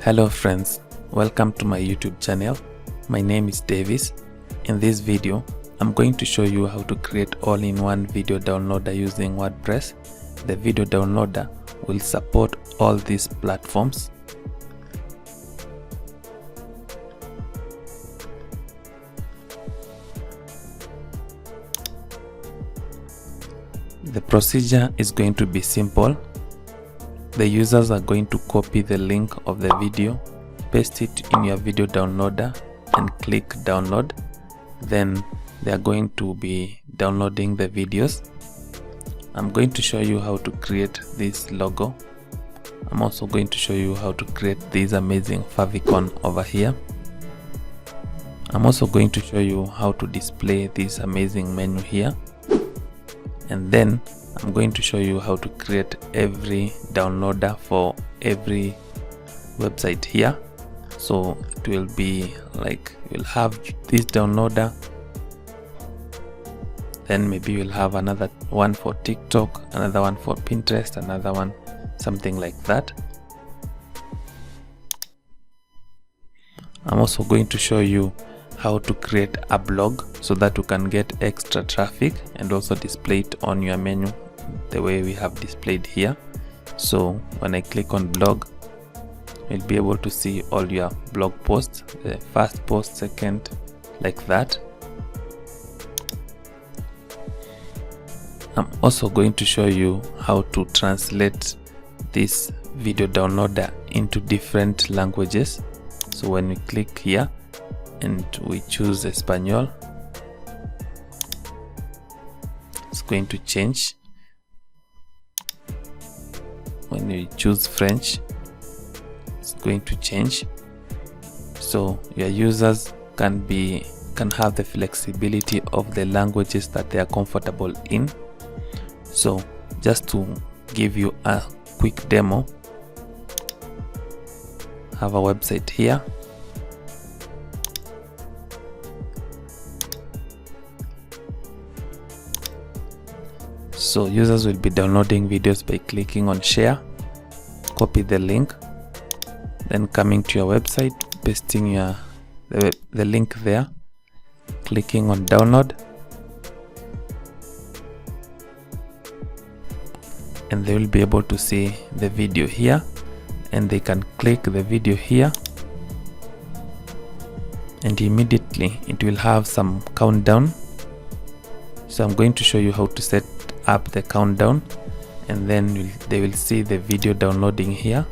Hello friends, welcome to my YouTube channel. My name is Davis. In this video, I'm going to show you how to create all-in-one video downloader using WordPress. The video downloader will support all these platforms. The procedure is going to be simple. The users are going to copy the link of the video, paste it in your video downloader and click download. Then they are going to be downloading the videos. I'm going to show you how to create this logo. I'm also going to show you how to create this amazing favicon over here. I'm also going to show you how to display this amazing menu here. And then I'm going to show you how to create every downloader for every website here. So it will be like you'll have this downloader, then maybe you'll have another one for TikTok, another one for Pinterest, another one, something like that. I'm also going to show you how to create a blog so that you can get extra traffic and also display it on your menu the way we have displayed here. So when I click on blog, you'll be able to see all your blog posts, the first post, second, like that. I'm also going to show you how to translate this video downloader into different languages. So when we click here and we choose Espanol, it's going to change. When we choose French, it's going to change. So your users can have the flexibility of the languages that they are comfortable in. So just to give you a quick demo, I have a website here. So users will be downloading videos by clicking on share, copy the link, then coming to your website, pasting the link there, clicking on download, and they will be able to see the video here, and they can click the video here, and immediately it will have some countdown. So I'm going to show you how to set up the countdown, and then they will see the video downloading here,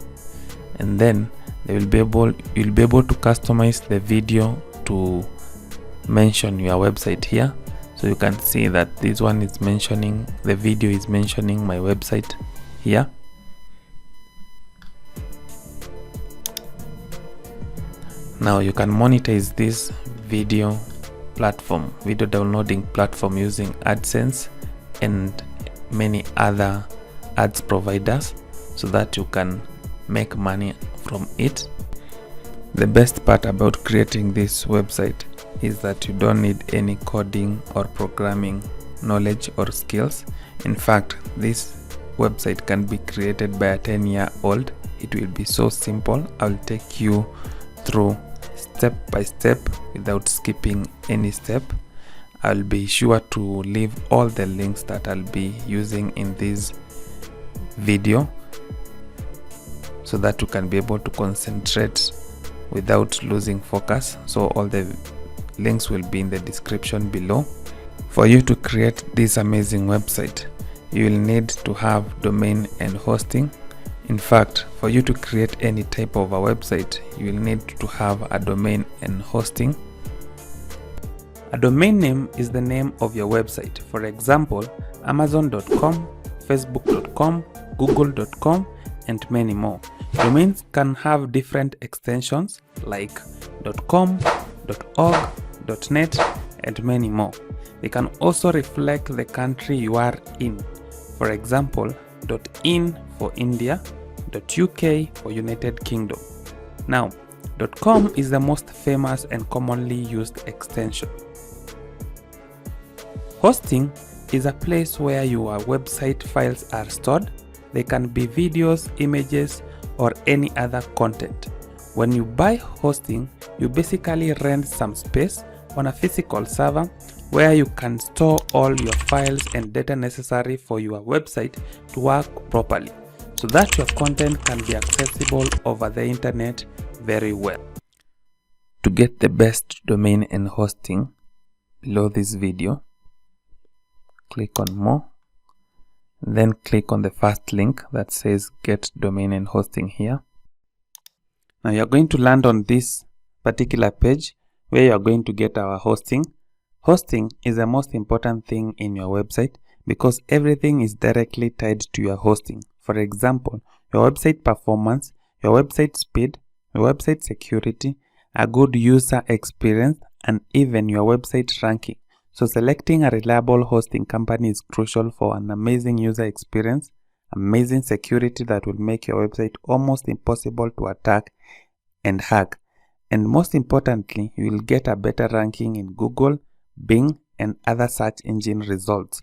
and then you'll be able to customize the video to mention your website here. So you can see that this one is mentioning, the video is mentioning my website here. Now you can monetize this video downloading platform using AdSense and many other ads providers so that you can make money from it. The best part about creating this website is that you don't need any coding or programming knowledge or skills. In fact, this website can be created by a 10-year-old. It will be so simple. I'll take you through step by step without skipping any step. I'll be sure to leave all the links that I'll be using in this video so that you can be able to concentrate without losing focus. So all the links will be in the description below. For you to create this amazing website, you will need to have domain and hosting. In fact, for you to create any type of a website, you will need to have a domain and hosting. A domain name is the name of your website. For example, Amazon.com, Facebook.com, Google.com, and many more. Domains can have different extensions like .com, .org, .net, and many more. They can also reflect the country you are in. For example, .in for India, .uk for United Kingdom. Now, .com is the most famous and commonly used extension. Hosting is a place where your website files are stored. They can be videos, images, or any other content. When you buy hosting, you basically rent some space on a physical server where you can store all your files and data necessary for your website to work properly, so that your content can be accessible over the internet very well. To get the best domain and hosting, below this video, click on More, then click on the first link that says Get Domain and Hosting here. Now you're going to land on this particular page where you're going to get our hosting. Hosting is the most important thing in your website because everything is directly tied to your hosting. For example, your website performance, your website speed, your website security, a good user experience, and even your website ranking. So selecting a reliable hosting company is crucial for an amazing user experience, amazing security that will make your website almost impossible to attack and hack. And most importantly, you will get a better ranking in Google, Bing, and other search engine results.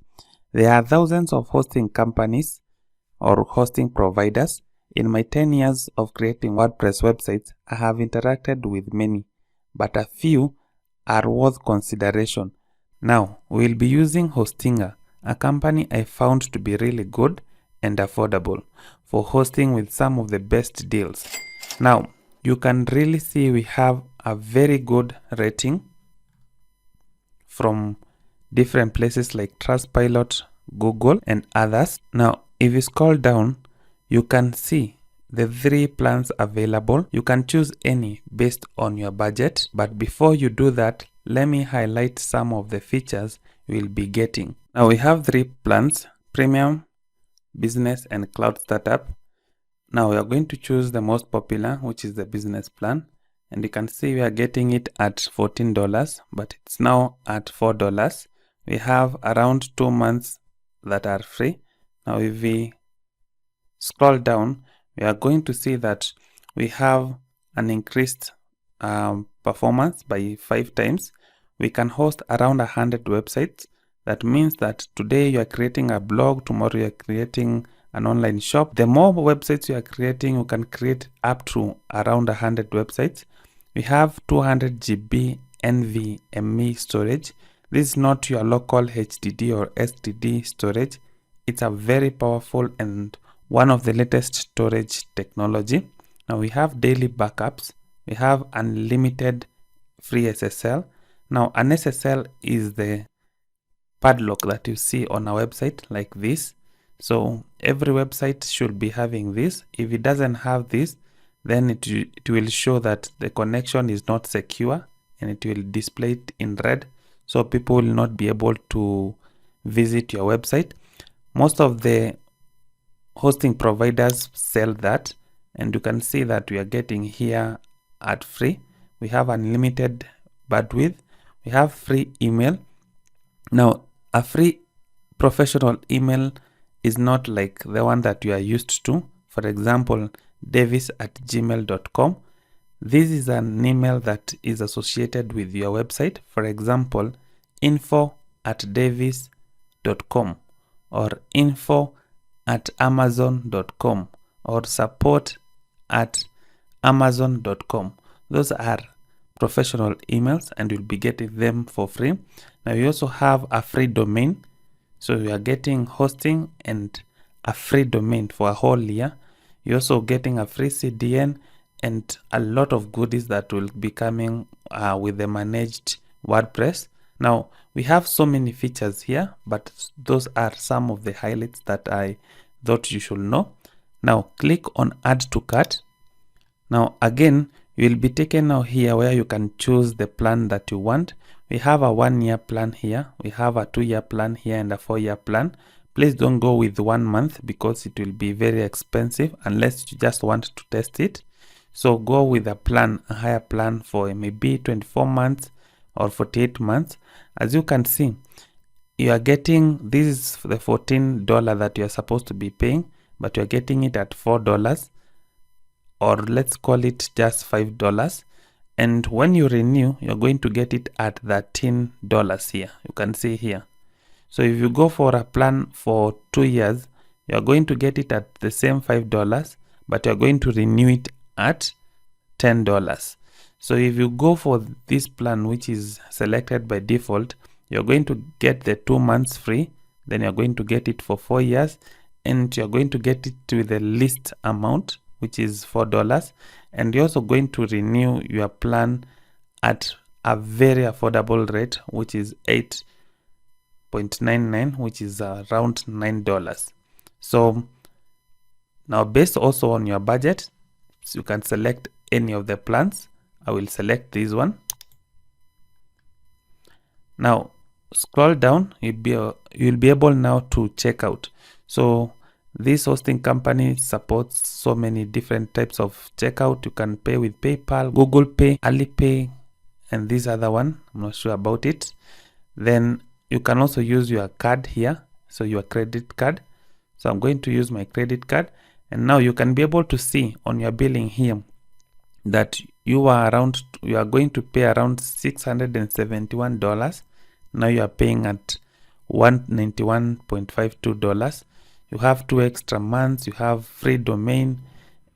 There are thousands of hosting companies or hosting providers. In my 10 years of creating WordPress websites, I have interacted with many, but a few are worth consideration. Now, we'll be using Hostinger, a company I found to be really good and affordable for hosting with some of the best deals. Now, you can really see we have a very good rating from different places like Trustpilot, Google, and others. Now, if you scroll down, you can see the 3 plans available. You can choose any based on your budget. But before you do that, let me highlight some of the features you will be getting. Now, we have 3 plans: Premium, Business, and Cloud Startup. Now, we are going to choose the most popular, which is the Business plan. And you can see we are getting it at $14, but it's now at $4. We have around 2 months that are free. Now, if we scroll down, we are going to see that we have an increased performance by 5 times. We can host around 100 websites. That means that today you are creating a blog, tomorrow you are creating an online shop. The more websites you are creating, you can create up to around 100 websites. We have 200 GB NVMe storage. This is not your local HDD or SSD storage. It's a very powerful and one of the latest storage technology. Now we have daily backups. We have unlimited free SSL. Now an SSL is the padlock that you see on a website like this. So every website should be having this. If it doesn't have this, then it will show that the connection is not secure and it will display it in red. So people will not be able to visit your website. Most of the hosting providers sell that, and you can see that we are getting here at free. We have unlimited bandwidth. We have free email. Now, a free professional email is not like the one that you are used to. For example, davis@gmail.com. This is an email that is associated with your website. For example, info@davis.com or info@amazon.com or support@amazon.com. Those are professional emails and you'll be getting them for free. Now you also have a free domain. So you are getting hosting and a free domain for a whole year. You're also getting a free CDN and a lot of goodies that will be coming with the managed WordPress. Now we have so many features here, but those are some of the highlights that I thought you should know. Now click on Add to Cart. Now again, you will be taken now here where you can choose the plan that you want. We have a 1-year plan here. We have a 2-year plan here and a 4-year plan. Please don't go with 1 month because it will be very expensive unless you just want to test it. So go with a plan, a higher plan for maybe 24 months or 48 months. As you can see, you are getting, this is the $14 that you are supposed to be paying, but you are getting it at $4, or let's call it just $5. And when you renew, you're going to get it at $13 here. You can see here. So if you go for a plan for 2 years, you're going to get it at the same $5, but you're going to renew it at $10. So if you go for this plan, which is selected by default, you're going to get the 2 months free, then you're going to get it for 4 years, and you're going to get it to the least amount, which is $4, and you're also going to renew your plan at a very affordable rate, which is 8.99, which is around $9. So now, based also on your budget, so you can select any of the plans. I will select this one. Now scroll down, you'll be able now to check out. So this hosting company supports so many different types of checkout. You can pay with PayPal, Google Pay, Alipay, and this other one, I'm not sure about it. Then you can also use your card here, so your credit card. So I'm going to use my credit card, and now you can be able to see on your billing here that you are going to pay around $671. Now you are paying at $191.52. You have 2 extra months, you have free domain,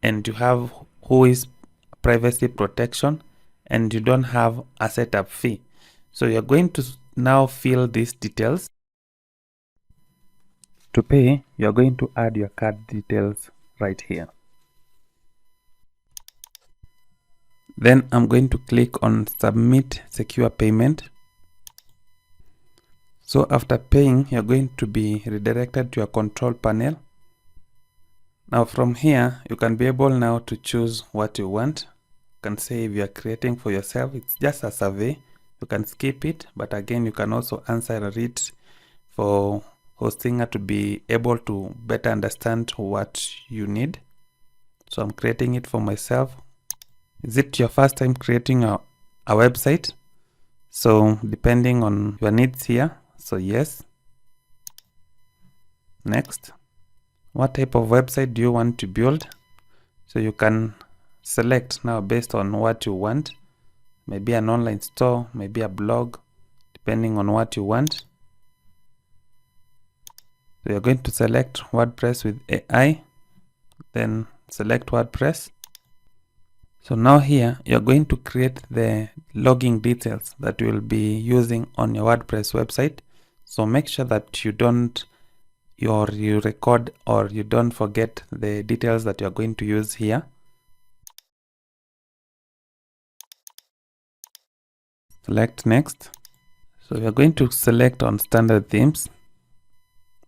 and you have WHOIS privacy protection, and you don't have a setup fee. So you're going to now fill these details. To pay, you're going to add your card details right here. Then I'm going to click on Submit Secure Payment. So after paying, you're going to be redirected to your control panel. Now from here, you can be able now to choose what you want. You can say if you are creating for yourself, it's just a survey. You can skip it, but again, you can also answer it for Hostinger to be able to better understand what you need. So I'm creating it for myself. Is it your first time creating a website? So depending on your needs here, so yes. Next. What type of website do you want to build? So you can select now based on what you want. Maybe an online store, maybe a blog, depending on what you want. So you're going to select WordPress with AI, then select WordPress. So now here, you're going to create the login details that you will be using on your WordPress website. So make sure that you record or you don't forget the details that you're going to use here. Select next. So you're going to select on standard themes.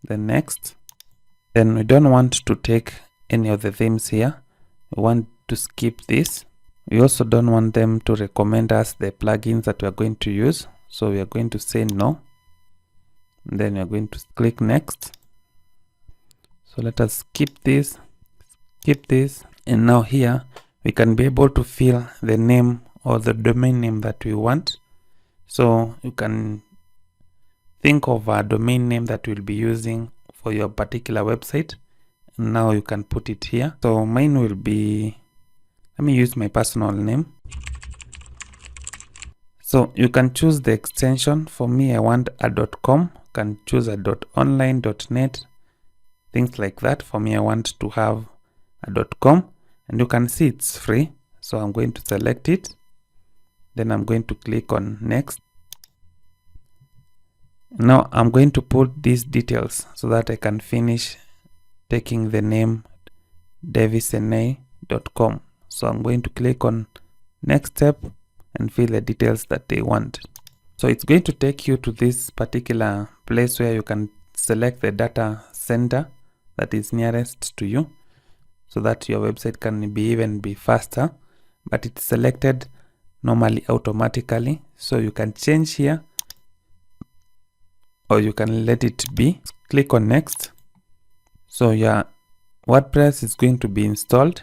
Then next. Then we don't want to take any of the themes here. We want to skip this. We also don't want them to recommend us the plugins that we are going to use. So we are going to say no. Then we are going to click next. So let us skip this, and now here we can be able to fill the name or the domain name that we want. So you can think of a domain name that you'll be using for your particular website. And now you can put it here. So mine will be, let me use my personal name. So you can choose the extension. For me, I want a .com. You can choose a .online, .net, things like that. For me, I want to have a .com, and you can see it's free. So I'm going to select it. Then I'm going to click on next. Now I'm going to put these details so that I can finish taking the name davisenay.com. So I'm going to click on next step and fill the details that they want. So it's going to take you to this particular place where you can select the data center that is nearest to you, so that your website can even be faster, but it's selected normally automatically. So you can change here, or you can let it be. Click on next. So your WordPress is going to be installed.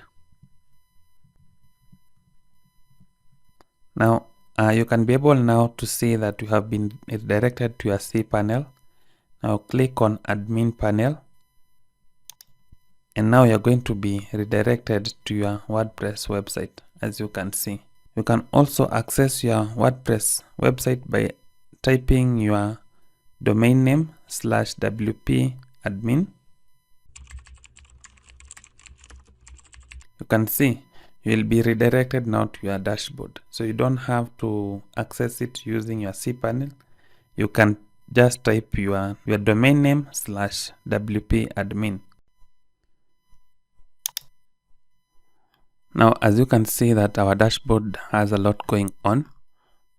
Now you can be able now to see that you have been redirected to your cPanel. Now click on admin panel, and now you're going to be redirected to your WordPress website. As you can see, you can also access your WordPress website by typing your domain name /wp admin. You can see you will be redirected now to your dashboard. So you don't have to access it using your cPanel. You can just type your domain name /wp admin. Now, as you can see that our dashboard has a lot going on.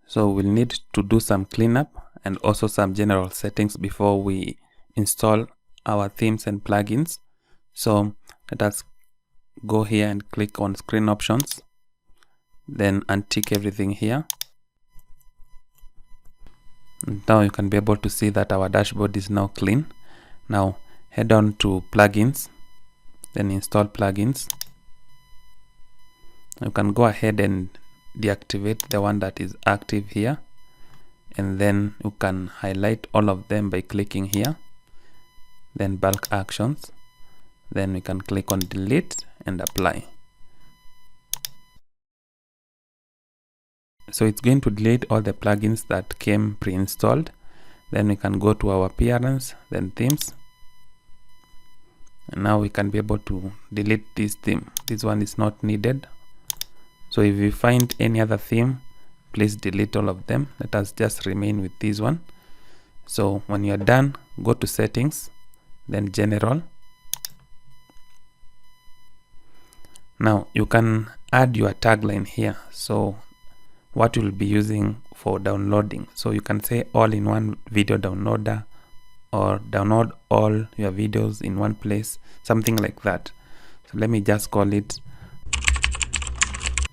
So we'll need to do some cleanup and also some general settings before we install our themes and plugins. So let us go here and click on screen options, then untick everything here. Now you can be able to see that our dashboard is now clean. Now head on to plugins, then install plugins. You can go ahead and deactivate the one that is active here, and then you can highlight all of them by clicking here, then bulk actions, then we can click on delete and apply. So it's going to delete all the plugins that came pre-installed. Then we can go to our appearance, then themes, and now we can be able to delete this theme. This one is not needed. So if you find any other theme, please delete all of them. Let us just remain with this one. So when you're done, go to settings, then general. Now you can add your tagline here. So what you'll be using for downloading. So you can say all-in-one video downloader, or download all your videos in one place, something like that. So let me just call it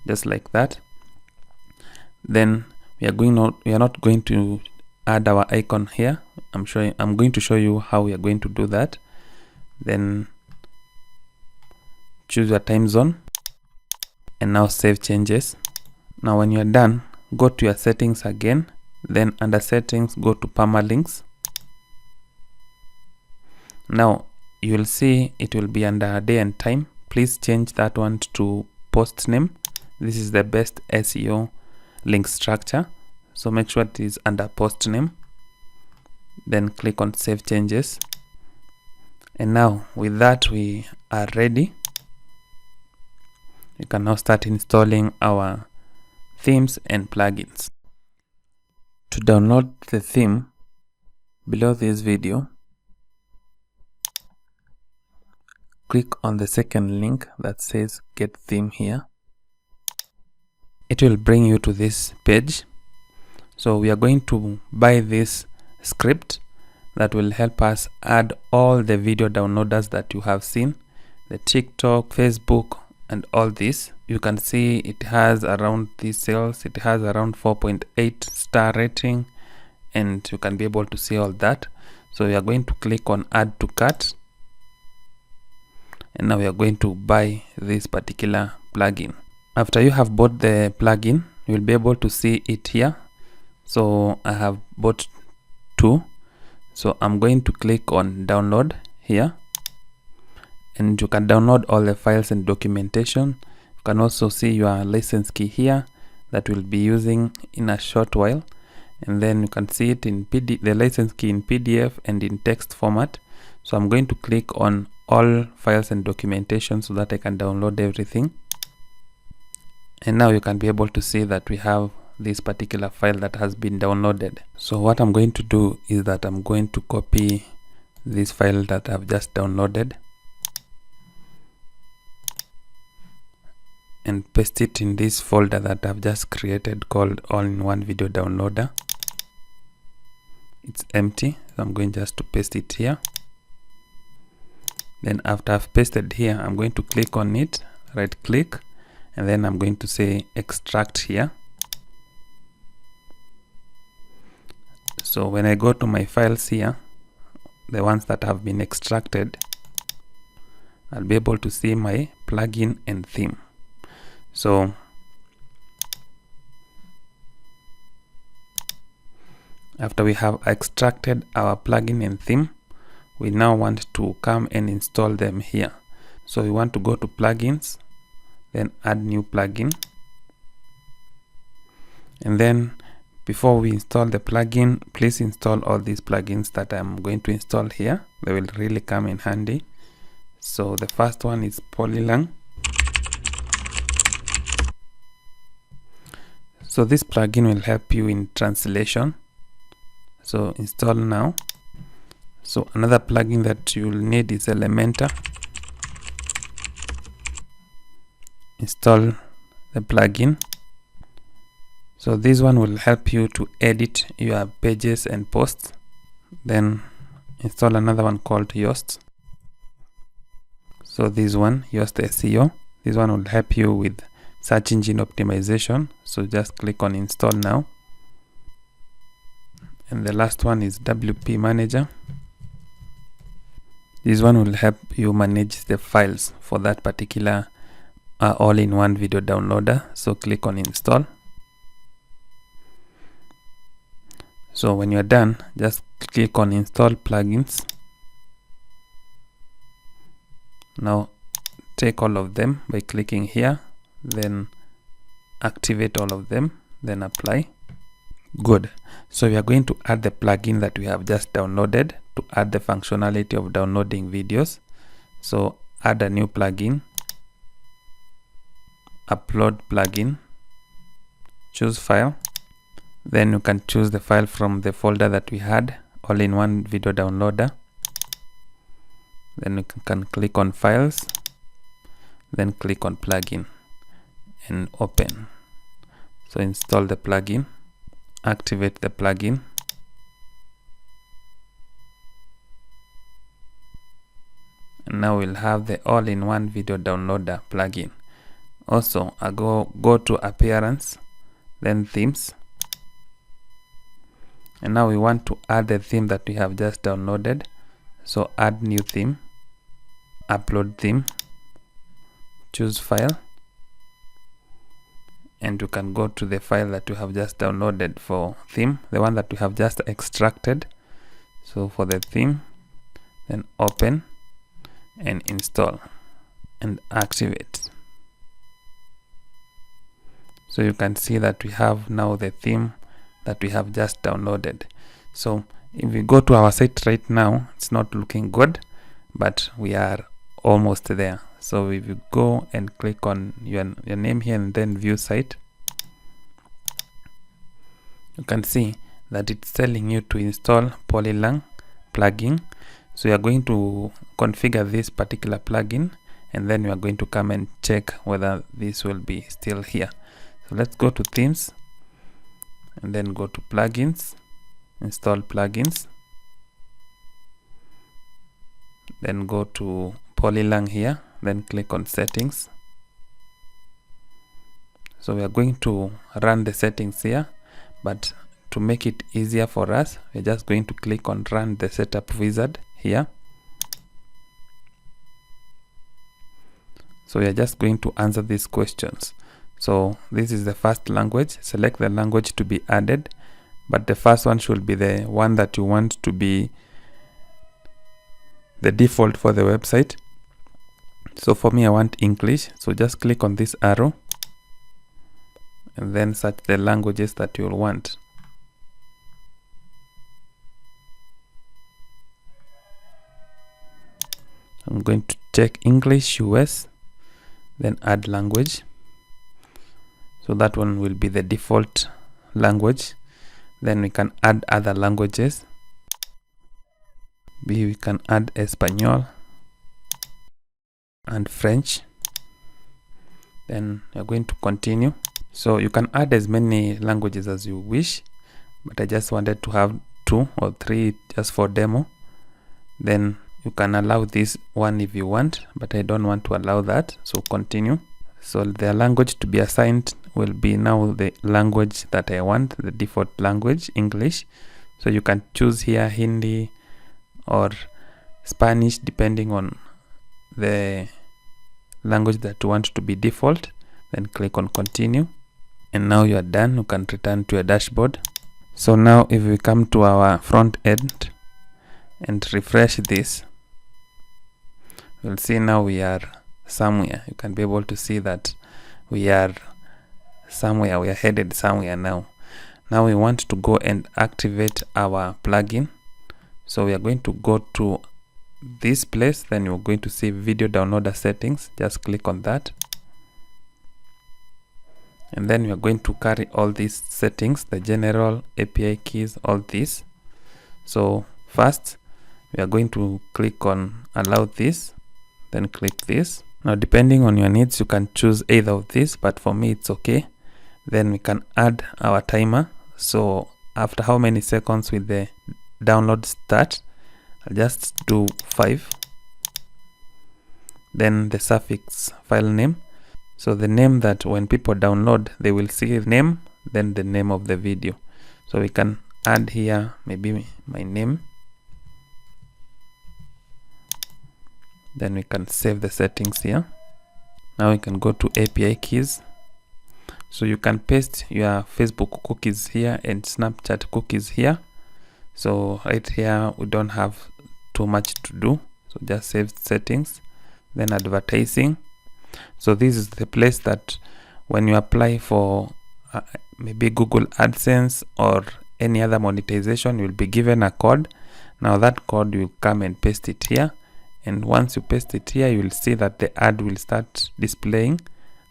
just like that. Then we are not going to add our icon here. I'm going to show you how we are going to do that. Then choose your time zone and now save changes. Now when you are done, go to your settings again, then under settings go to permalinks. Now you will see it will be under day and time. Please change that one to post name. This is the best SEO link structure, so make sure it is under post name. Then click on save changes, and now with that we are ready. You can now start installing our themes and plugins. To download the theme, below this video, click on the second link that says get theme here. It will bring you to this page. So we are going to buy this script that will help us add all the video downloaders that you have seen, the TikTok, Facebook, and all this. You can see it has around these sales. It has around 4.8 star rating, and you can be able to see all that. So we are going to click on add to cart, and now we are going to buy this particular plugin. After you have bought the plugin, you will be able to see it here. So I have bought 2. So I'm going to click on download here, and you can download all the files and documentation. You can also see your license key here that we'll be using in a short while, and then you can see it in the license key in PDF and in text format. So I'm going to click on all files and documentation so that I can download everything. And now you can be able to see that we have this particular file that has been downloaded. So what I'm going to do is that I'm going to copy this file that I've just downloaded and paste it in this folder that I've just created called all-in-one video downloader. It's empty, so I'm going just to paste it here. Then after I've pasted here, I'm going to click on it, right click, and then I'm going to say extract here. So when I go to my files here, the ones that have been extracted, I'll be able to see my plugin and theme. So after we have extracted our plugin and theme, we now want to come and install them here. So we want to go to plugins, then add new plugin, and then before we install the plugin, please install all these plugins that I'm going to install here. They will really come in handy. So the first one is Polylang. So this plugin will help you in translation. So install now. So another plugin that you'll need is Elementor. Install the plugin. So this one will help you to edit your pages and posts. Then install another one called Yoast. So this one, Yoast SEO. This one will help you with search engine optimization. So just click on install now. And the last one is WP Manager. This one will help you manage the files for that particular all-in-one video downloader. So click on install. So when you're done, just click on install plugins. Now take all of them by clicking here, then activate all of them, then apply. Good. So we are going to add the plugin that we have just downloaded to add the functionality of downloading videos. So add a new plugin, upload plugin, choose file. Then you can choose the file from the folder that we had, all-in-one video downloader. Then you can click on files, then click on plugin and open. So install the plugin, activate the plugin. And now we'll have the all-in-one video downloader plugin. Also, go to appearance, then themes. And now we want to add the theme that we have just downloaded. So add new theme, upload theme, choose file, and you can go to the file that you have just downloaded for theme, the one that we have just extracted. So for the theme, then open and install and activate. So you can see that we have now the theme that we have just downloaded. So if we go to our site right now, it's not looking good, but we are almost there. So if you go and click on your name here and then view site, you can see that it's telling you to install Polylang plugin. So you are going to configure this particular plugin, and then you are going to come and check whether this will be still here. So let's go to themes and then go to plugins, install plugins, then go to Polylang here, then click on settings. So we are going to run the settings here, but to make it easier for us, we're just going to click on run the setup wizard here. So we are just going to answer these questions. So this is the first language. Select the language to be added, but the first one should be the one that you want to be the default for the website. So for me, I want English. So just click on this arrow and then search the languages that you'll want. I'm going to check English US, then add language. So that one will be the default language. Then we can add other languages. We can add Espanol and French. Then we're going to continue. So you can add as many languages as you wish, but I just wanted to have 2 or 3 just for demo. Then you can allow this one if you want, but I don't want to allow that. So continue. So the language to be assigned will be now the language that I want, the default language, English. So you can choose here Hindi or Spanish depending on the language that you want to be default. Then click on continue, and now you are done. You can return to your dashboard. So now if we come to our front end and refresh this, we'll see now we are somewhere. You can be able to see that we are somewhere, we are headed somewhere now. Now we want to go and activate our plugin. So we are going to go to this place, then you're going to see video downloader settings. Just click on that, and then we are going to carry all these settings, the general, API keys, all this. So first we are going to click on allow this, then click this. Now depending on your needs, you can choose either of these, but for me it's okay. Then we can add our timer. So after how many seconds will the download start? I'll just do 5. Then the suffix file name, so the name that when people download they will see the name, then the name of the video. So we can add here maybe my name, then we can save the settings here. Now we can go to API keys. So you can paste your Facebook cookies here and Snapchat cookies here. So right here we don't have too much to do, so just save settings. Then advertising, so this is the place that when you apply for maybe Google AdSense or any other monetization, you will be given a code. Now that code you will come and paste it here, and once you paste it here you will see that the ad will start displaying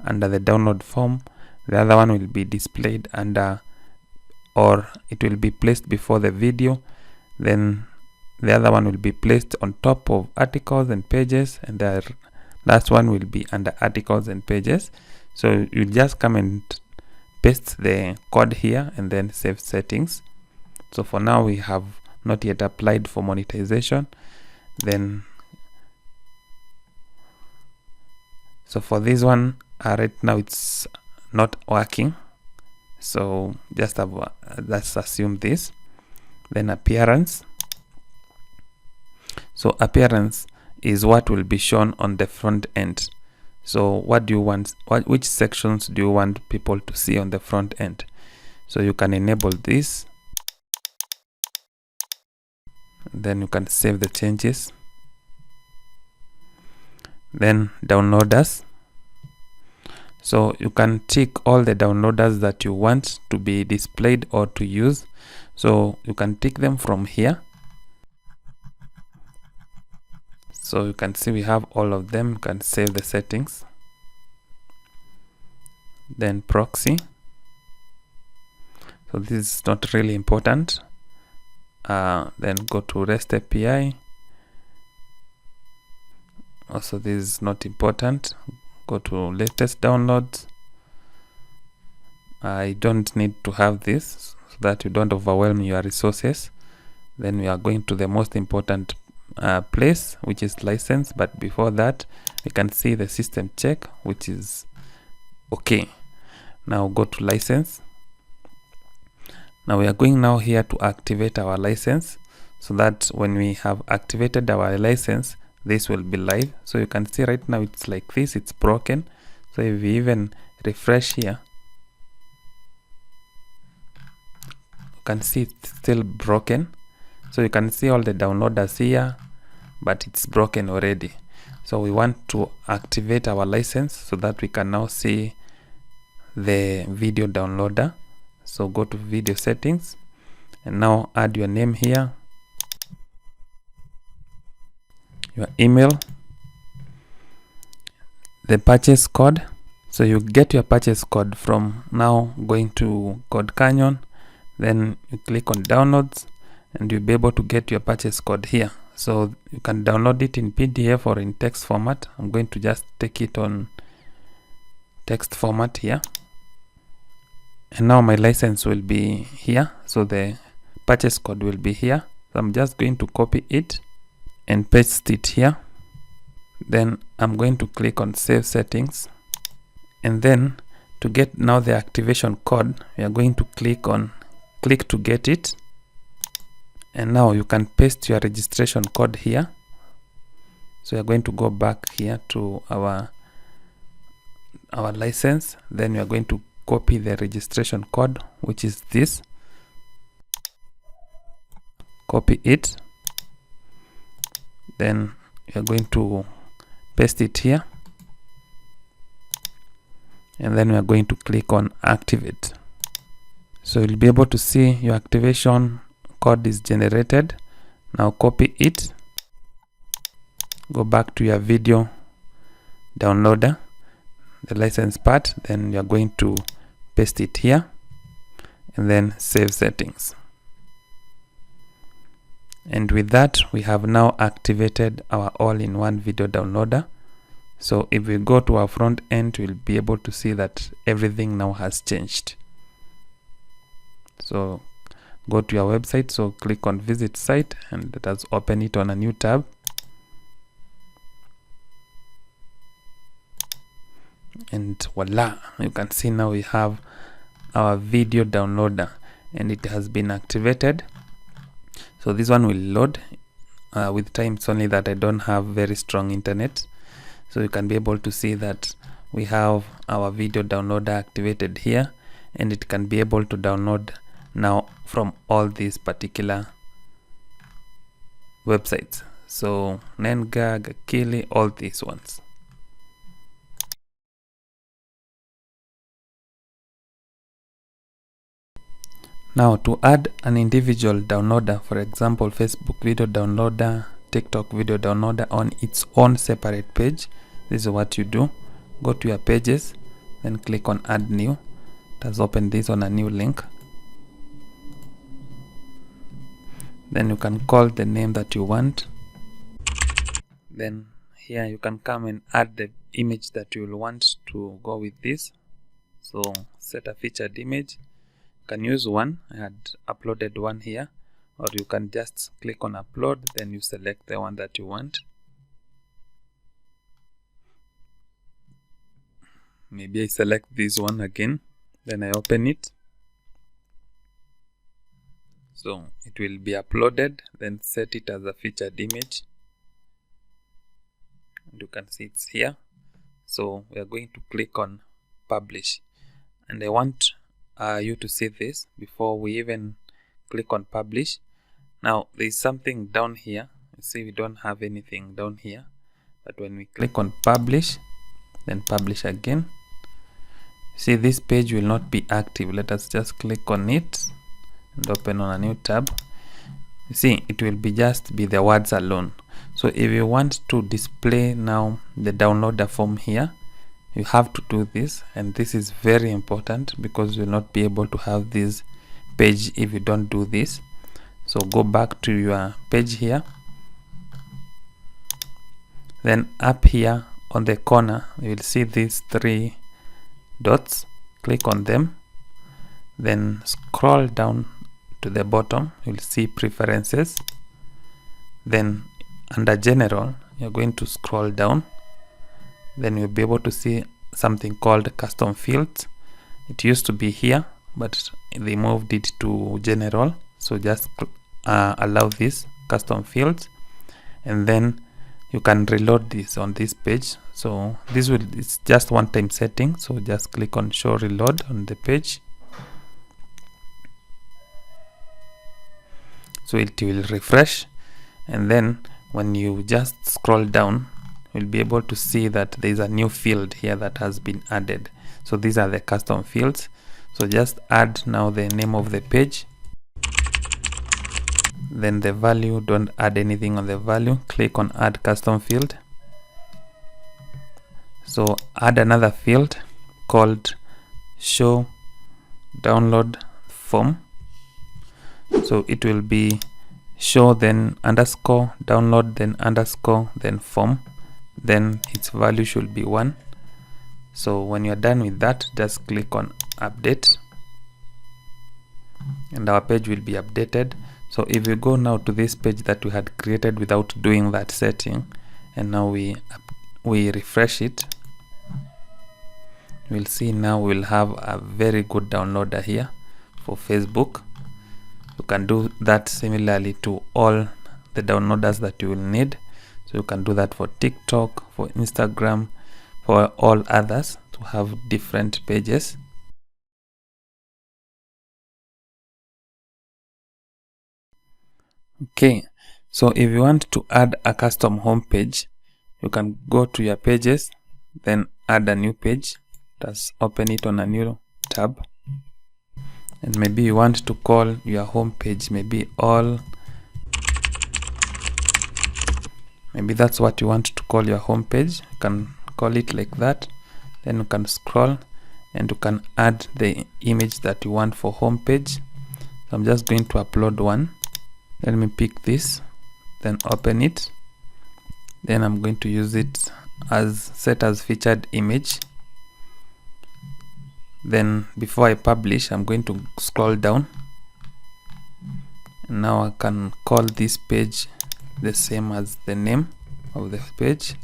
under the download form. The other one will be displayed under, or it will be placed before the video, then the other one will be placed on top of articles and pages, and the last one will be under articles and pages. So you just come and paste the code here and then save settings. So for now we have not yet applied for monetization. Then so for this one right now it's not working, so just have let's assume this. Then appearance, so appearance is what will be shown on the front end. So what do you want, which sections do you want people to see on the front end? So you can enable this, then you can save the changes. Then downloaders, so you can tick all the downloaders that you want to be displayed or to use. So you can tick them from here. So you can see we have all of them. You can save the settings. Then proxy, so this is not really important. Then go to REST API. Also this is not important. Go to latest downloads. I don't need to have this so that you don't overwhelm your resources. Then we are going to the most important place, which is license. But before that we can see the system check, which is okay. Now go to license. Now we are going now here to activate our license, so that when we have activated our license this will be live. So you can see right now it's like this, it's broken. So if we even refresh here, you can see it's still broken. So you can see all the downloaders here, but it's broken already. So we want to activate our license so that we can now see the video downloader. So go to video settings and now add your name here, your email, the purchase code. So you get your purchase code from now going to Code Canyon, then you click on downloads and you'll be able to get your purchase code here. So you can download it in PDF or in text format. I'm going to just take it on text format here. And now my license will be here, so the purchase code will be here. So I'm just going to copy it and paste it here. Then I'm going to click on save settings, and then to get now the activation code we are going to click to get it. And now you can paste your registration code here. So we are going to go back here to our license, then we are going to copy the registration code, which is this. Copy it, then we are going to paste it here, and then we are going to click on activate. So you'll be able to see your activation code is generated. Now copy it, go back to your video downloader, the license part, then you're going to paste it here and then save settings. And with that, we have now activated our all-in-one video downloader. So if we go to our front end, we'll be able to see that everything now has changed. So go to your website, so click on visit site, and let us open it on a new tab. And voila, you can see now we have our video downloader and it has been activated. So this one will load with time. It's only that I don't have very strong internet, so you can be able to see that we have our video downloader activated here, and it can be able to download now from all these particular websites. So Nengag, Akili, all these ones. Now to add an individual downloader, for example Facebook video downloader, TikTok video downloader on its own separate page, this is what you do. Go to your pages, then click on add new. It has opened this on a new link. Then you can call the name that you want. Then here you can come and add the image that you will want to go with this. So set a featured image. You can use one. I had uploaded one here, or you can just click on upload, then you select the one that you want. Maybe I select this one again, then I open it. So it will be uploaded, then set it as a featured image. And you can see it's here. So we are going to click on publish, and I want you to see this before we even click on publish. Now there is something down here. You see we don't have anything down here, but when we click on publish, then publish again, see this page will not be active. Let us just click on it and open on a new tab. You see it will be just be the words alone. So if you want to display now the downloader form here, you have to do this, and this is very important because you will not be able to have this page if you don't do this. So go back to your page here, then up here on the corner you will see these three dots. Click on them, then scroll down to the bottom. You'll see preferences, then under general you're going to scroll down, then you'll be able to see something called custom fields. It used to be here, but they moved it to general. So just allow this custom fields, and then you can reload this on this page. So this will, it's just one time setting, so just click on show reload on the page. So it will refresh, and then when you just scroll down, you'll be able to see that there is a new field here that has been added. So these are the custom fields. So just add now the name of the page, then the value. Don't add anything on the value. Click on add custom field. So add another field called show download form. So it will be show, then underscore download, then underscore, then form, then its value should be 1. So when you're done with that, just click on update, and our page will be updated. So if we go now to this page that we had created without doing that setting, and now we refresh it, we'll see now we'll have a very good downloader here for Facebook. You can do that similarly to all the downloaders that you will need. So you can do that for TikTok, for Instagram, for all others to have different pages. Okay, so if you want to add a custom home page, you can go to your pages, then add a new page. Just open it on a new tab, and maybe you want to call your home page maybe all. Maybe that's what you want to call your home page. You can call it like that. Then you can scroll and you can add the image that you want for home page. So I'm just going to upload one. Let me pick this, then open it. Then I'm going to use it as set as featured image. Then before I publish, I'm going to scroll down. Now I can call this page the same as the name of the page.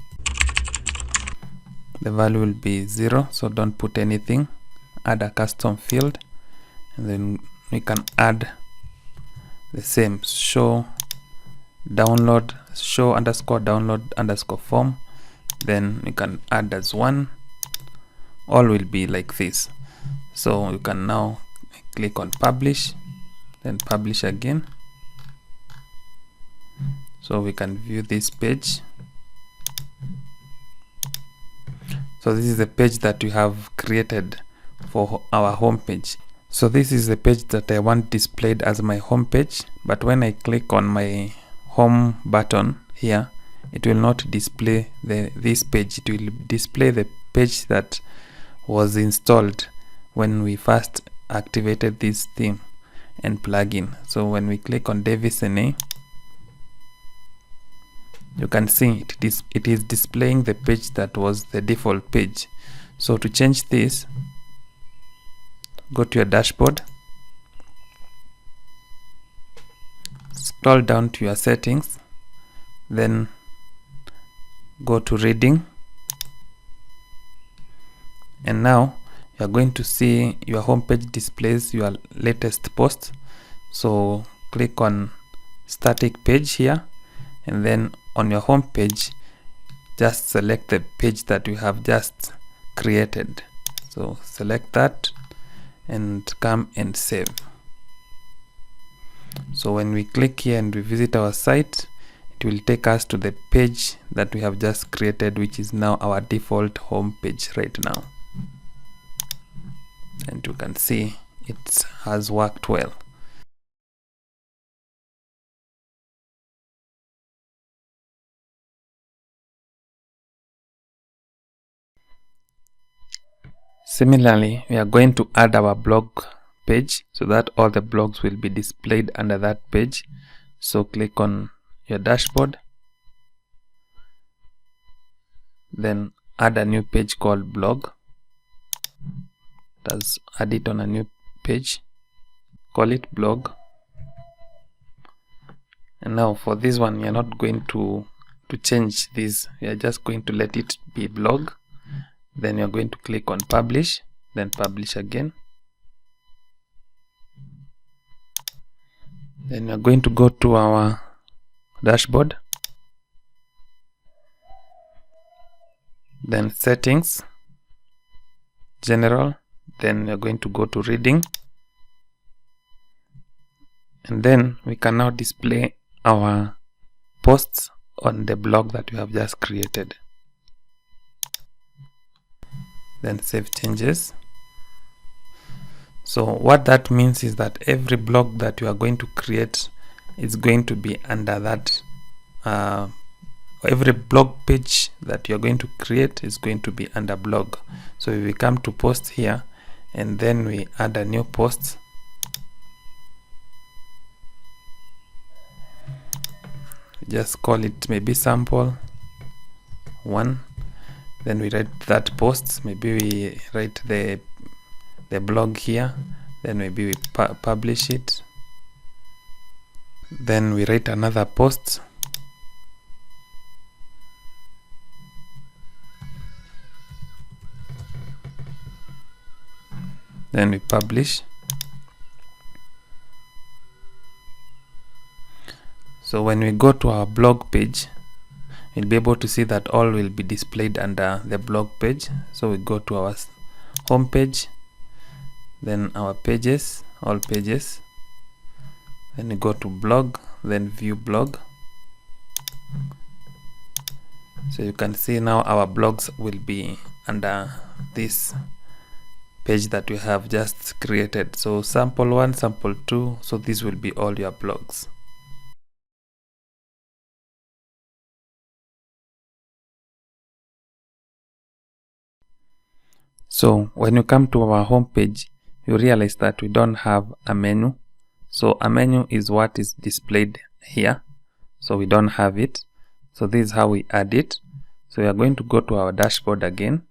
The value will be 0, so don't put anything. Add a custom field, and then we can add the same show underscore download underscore form. Then we can add as 1. All will be like this. So you can now click on publish, then publish again. So we can view this page. So this is the page that we have created for our home page. So this is the page that I want displayed as my home page, but when I click on my home button here, it will not display this page. It will display the page that was installed when we first activated this theme and plugin. So when we click on Davis NA, you can see it is displaying the page that was the default page. So to change this, go to your dashboard, scroll down to your settings, then go to reading, and now you are going to see your homepage displays your latest post. So click on static page here, and then on your home page, just select the page that you have just created. So select that and come and save. So when we click here and we visit our site, it will take us to the page that we have just created, which is now our default home page right now. And you can see it has worked well. Similarly, we are going to add our blog page so that all the blogs will be displayed under that page. So click on your dashboard, then add a new page called blog. Let's add it on a new page, call it blog. And now for this one, you're not going to change this, you're just going to let it be blog. Then you're going to click on publish, then publish again. Then you're going to go to our dashboard, then settings, general, then you're going to go to reading, and then we can now display our posts on the blog that we have just created. Then save changes. So what that means is that every blog that you are going to create is going to be under that every blog page that you're going to create is going to be under blog. So if we come to post here and then we add a new post, just call it maybe sample 1, then we write that post, maybe we write the blog here, then maybe we publish it, then we write another post, then we publish. So when we go to our blog page, we'll be able to see that all will be displayed under the blog page. So we go to our home page, then our pages, all pages, then we go to blog, then view blog. So you can see now our blogs will be under this page that we have just created. So sample 1, sample 2, so these will be all your blogs. So when you come to our home page, you realize that we don't have a menu. So a menu is what is displayed here, so we don't have it. So this is how we add it. So we are going to go to our dashboard again,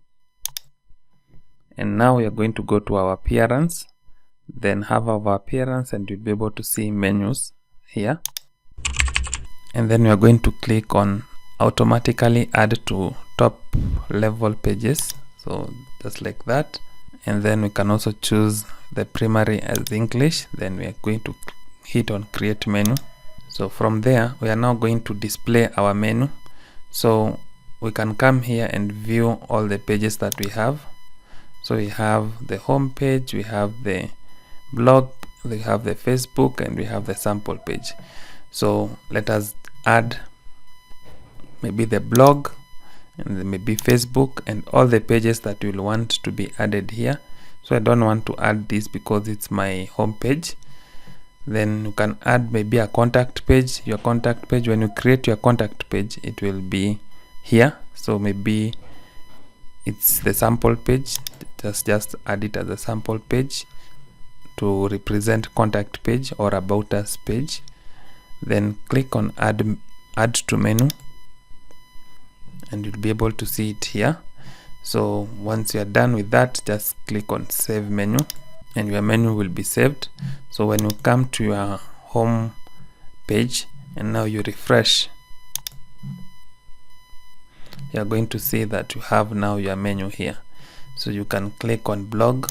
and now we are going to go to our appearance, then have our appearance, and you'll be able to see menus here. And then we are going to click on automatically add to top level pages, so just like that. And then we can also choose the primary as English. Then we are going to hit on create menu. So from there we are now going to display our menu. So we can come here and view all the pages that we have. So we have the home page, we have the blog, we have the Facebook, and we have the sample page. So let us add maybe the blog and maybe Facebook and all the pages that you will want to be added here. So I don't want to add this because it's my home page. Then you can add maybe a contact page. Your contact page, when you create your contact page, it will be here. So maybe it's the sample page. Just add it as a sample page to represent contact page or about us page. Then click on add to menu, and you'll be able to see it here. So once you are done with that, just click on save menu, and your menu will be saved. So when you come to your home page and now you refresh, you are going to see that you have now your menu here. So you can click on blog,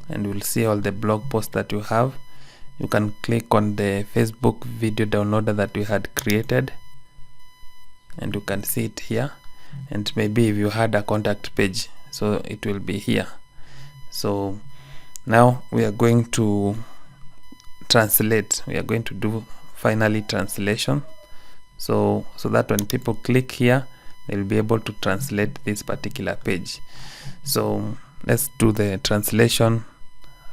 and you'll see all the blog posts that you have. You can click on the Facebook video downloader that we had created, and you can see it here. And maybe if you had a contact page, so it will be here. So now we are going to translate. We are going to do finally translation, so that when people click here, they'll be able to translate this particular page. So let's do the translation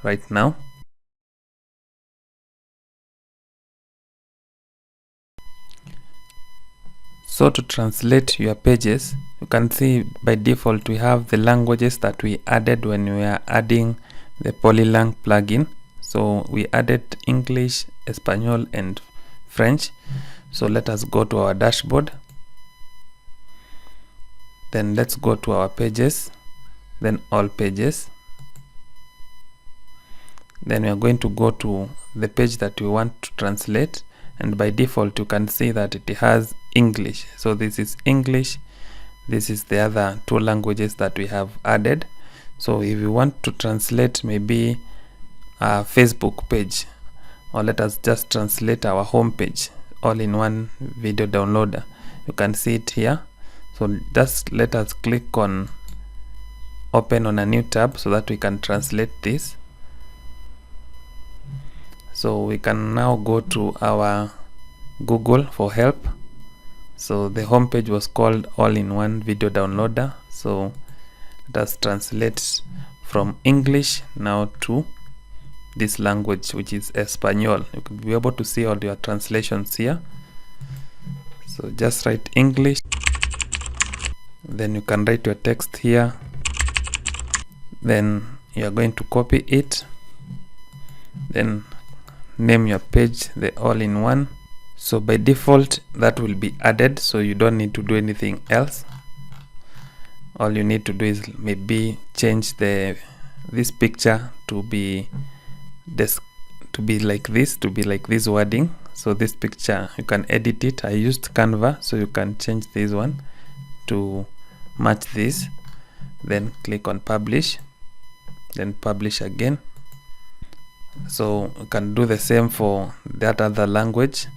right now. So to translate your pages, you can see by default we have the languages that we added when we are adding the Polylang plugin. So we added English, Espanol, and French. So let us go to our dashboard. Then let's go to our pages, then all pages. Then we are going to go to the page that we want to translate, and by default you can see that it has English. So this is English, this is the other two languages that we have added. So if you want to translate maybe a Facebook page, or let us just translate our home page all in one video downloader, you can see it here. So just let us click on open on a new tab so that we can translate this. So we can now go to our Google for help. So the home page was called all-in-one video downloader. So let us translate from English now to this language, which is Espanol. You could be able to see all your translations here. So just write English, then you can write your text here, then you are going to copy it, then name your page the all-in-one. So by default that will be added, so you don't need to do anything else. All you need to do is maybe change this picture to be like this wording. So this picture you can edit it. I used Canva, so you can change this one to match this. Then click on publish, then publish again. So you can do the same for that other language.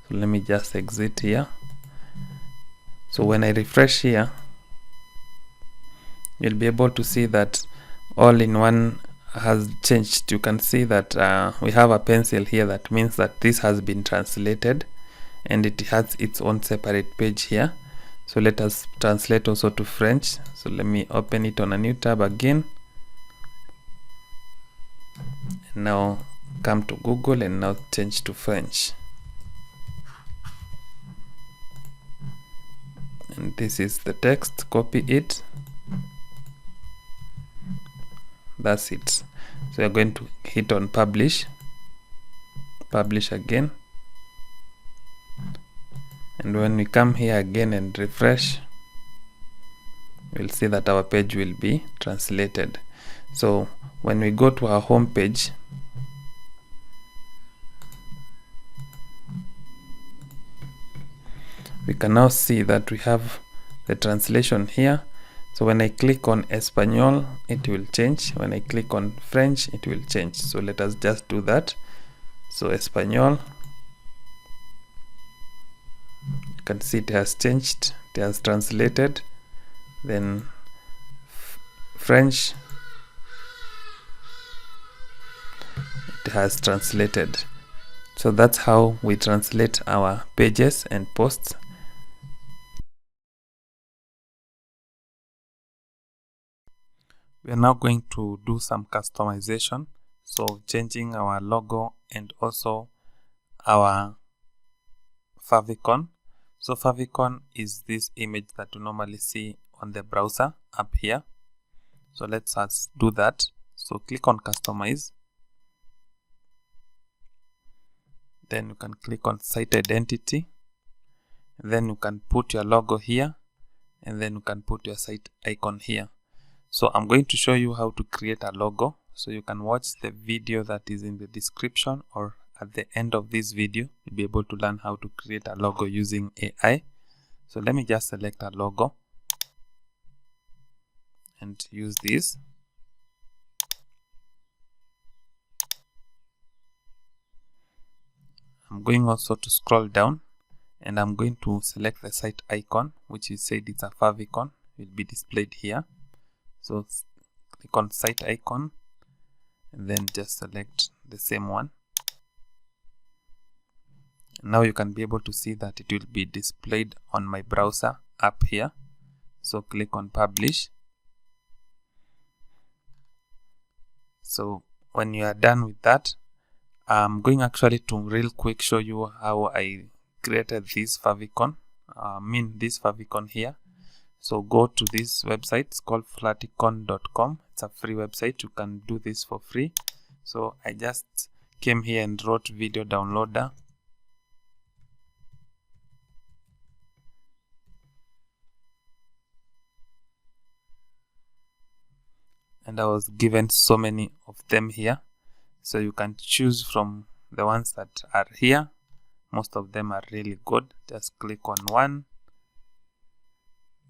So let me just exit here. So when I refresh here, you'll be able to see that all-in-one has changed. You can see that we have a pencil here. That means that this has been translated, and it has its own separate page here. So let us translate also to French. So let me open it on a new tab again. And now come to Google and now change to French. And this is the text. Copy it, That's it. So we're going to hit on publish again, and when we come here again and refresh, we'll see that our page will be translated. So when we go to our home page, we can now see that we have the translation here. So when I click on Espanol, it will change. When I click on French, it will change. So let us just do that. So Espanol, you can see it has changed, it has translated. Then French, it has translated. So that's how we translate our pages and posts. We are now going to do some customization, so changing our logo and also our favicon. So favicon is this image that you normally see on the browser up here. So let's do that. So click on customize, then you can click on site identity, then you can put your logo here, and then you can put your site icon here. So I'm going to show you how to create a logo. So you can watch the video that is in the description, or at the end of this video you'll be able to learn how to create a logo using AI. So let me just select a logo and use this. I'm going also to scroll down, and I'm going to select the site icon, which is said it's a favicon, will be displayed here. So click on site icon and then just select the same one. Now you can be able to see that it will be displayed on my browser up here. So click on publish. So when you are done with that, I'm going actually to real quick show you how I created this favicon. This favicon here. So go to this website, it's called flaticon.com. It's a free website, you can do this for free. So I just came here and wrote video downloader, and I was given so many of them here. So you can choose from the ones that are here. Most of them are really good. Just click on one,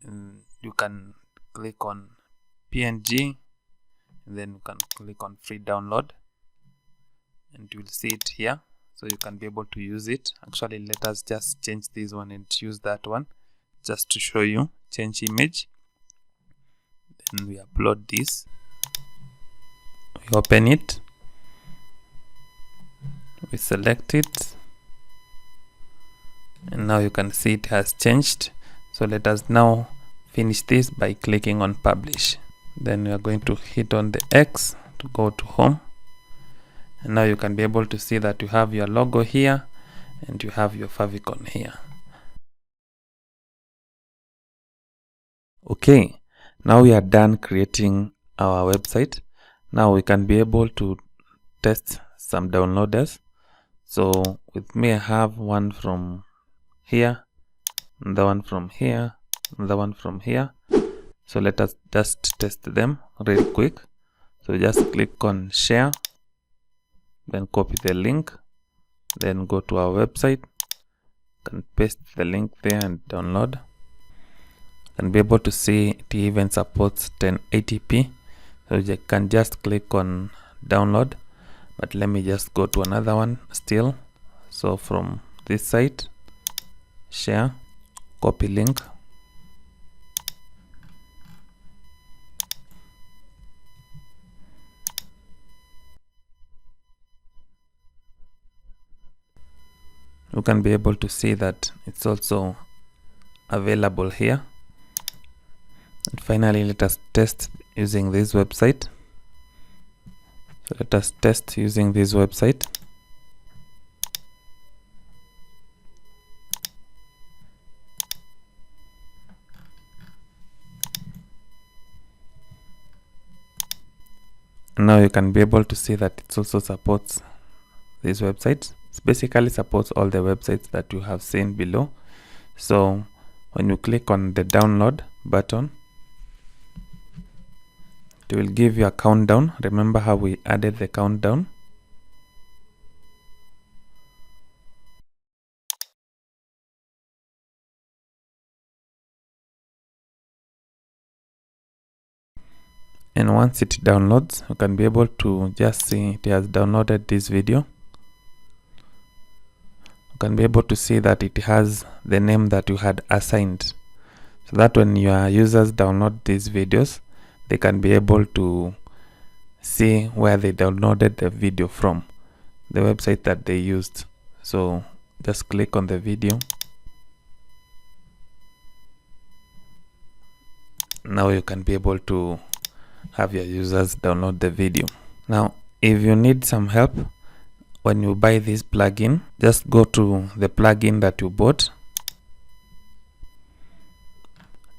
and you can click on PNG, and then you can click on free download, and you will see it here. So you can be able to use it. Actually, let us just change this one and use that one just to show you. Change image, then we upload this, we open it, we select it, and now you can see it has changed. So let us now finish this by clicking on publish. Then we are going to hit on the X to go to home, and now you can be able to see that you have your logo here and you have your favicon here. Okay, now we are done creating our website. Now we can be able to test some downloaders. So with me, I have one from here, the one from here, the one from here. So let us just test them real quick. So just click on share, then copy the link, then go to our website, can paste the link there and download. And be able to see it even supports 1080p. So you can just click on download, but let me just go to another one still. So from this site, share, copy link, you can be able to see that it's also available here. And finally, let us test using this website. So let us test using this website. Now you can be able to see that it also supports this website. It basically supports all the websites that you have seen below. So when you click on the download button, it will give you a countdown. Remember how we added the countdown? And once it downloads, you can be able to just see it has downloaded this video. You can be able to see that it has the name that you had assigned, so that when your users download these videos, they can be able to see where they downloaded the video from, the website that they used. So just click on the video. Now you can be able to have your users download the video. Now if you need some help when you buy this plugin, just go to the plugin that you bought,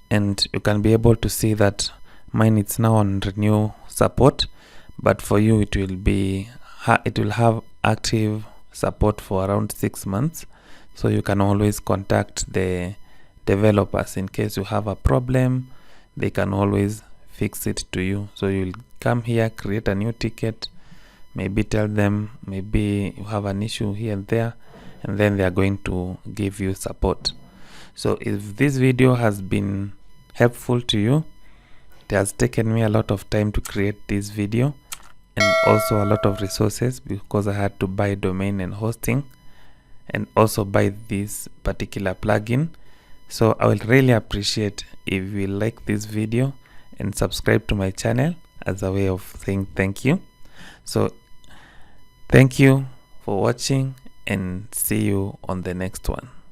and you can be able to see that mine is now on renew support, but for you it will have active support for around 6 months. So you can always contact the developers in case you have a problem. They can always fix it to you. So you'll come here, create a new ticket, maybe tell them maybe you have an issue here and there, and then they are going to give you support. So if this video has been helpful to you, it has taken me a lot of time to create this video, and also a lot of resources, because I had to buy domain and hosting, and also buy this particular plugin. So I will really appreciate if you like this video and subscribe to my channel as a way of saying thank you. So thank you for watching, and see you on the next one.